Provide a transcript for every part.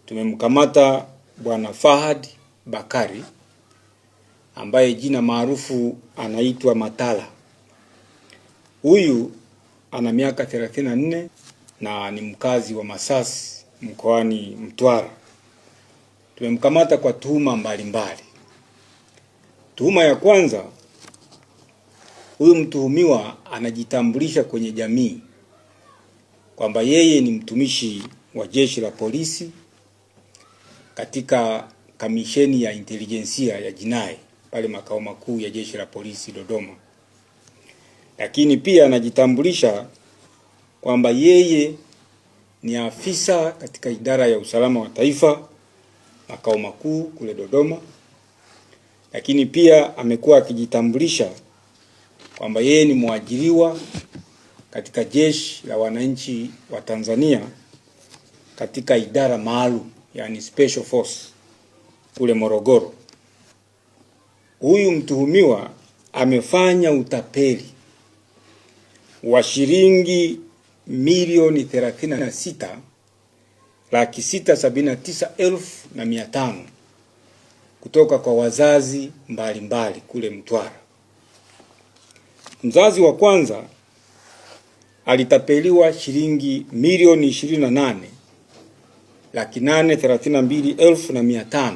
Tumemkamata Bwana Fahad Bakari ambaye jina maarufu anaitwa Matala. Huyu ana miaka 34 na ni mkazi wa Masasi mkoani Mtwara. Tumemkamata kwa tuhuma mbalimbali. Tuhuma ya kwanza, huyu mtuhumiwa anajitambulisha kwenye jamii kwamba yeye ni mtumishi wa jeshi la polisi katika kamisheni ya intelijensia ya jinai pale makao makuu ya jeshi la polisi Dodoma. Lakini pia anajitambulisha kwamba yeye ni afisa katika idara ya usalama wa taifa makao makuu kule Dodoma. Lakini pia amekuwa akijitambulisha kwamba yeye ni mwajiriwa katika jeshi la wananchi wa Tanzania katika idara maalum, yani special force kule Morogoro. Huyu mtuhumiwa amefanya utapeli wa shilingi milioni 36,679,500 kutoka kwa wazazi mbalimbali kule Mtwara. Mzazi wa kwanza alitapeliwa shilingi milioni 28,832,500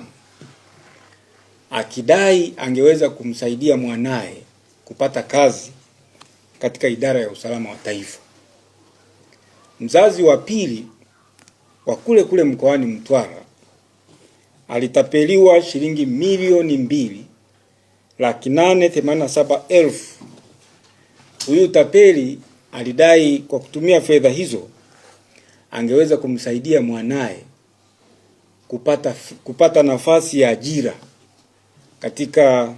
akidai angeweza kumsaidia mwanae kupata kazi katika idara ya usalama wa taifa. Mzazi wa pili wa kule mkoani Mtwara alitapeliwa shilingi milioni 2,887,000. Huyu tapeli alidai kwa kutumia fedha hizo angeweza kumsaidia mwanae kupata nafasi ya ajira katika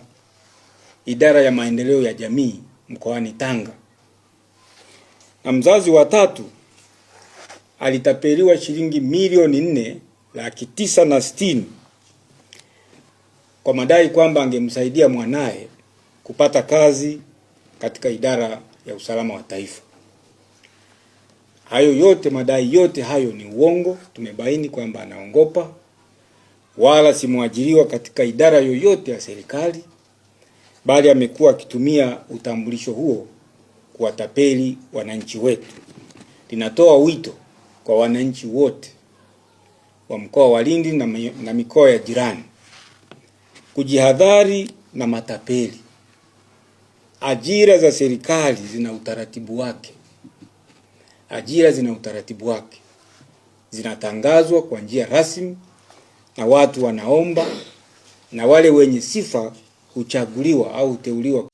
idara ya maendeleo ya jamii mkoani Tanga. Na mzazi wa tatu alitapeliwa shilingi milioni 4,960,000 kwa madai kwamba angemsaidia mwanae kupata kazi katika idara ya usalama wa taifa. Hayo yote, madai yote hayo ni uongo. Tumebaini kwamba anaongopa, wala si mwajiriwa katika idara yoyote ya serikali, bali amekuwa akitumia utambulisho huo kuwatapeli wananchi wetu. Linatoa wito kwa wananchi wote wa mkoa wa Lindi na mikoa ya jirani kujihadhari na matapeli. Ajira za serikali zina utaratibu wake. Ajira zina utaratibu wake. Zinatangazwa kwa njia rasmi na watu wanaomba, na wale wenye sifa huchaguliwa au huteuliwa.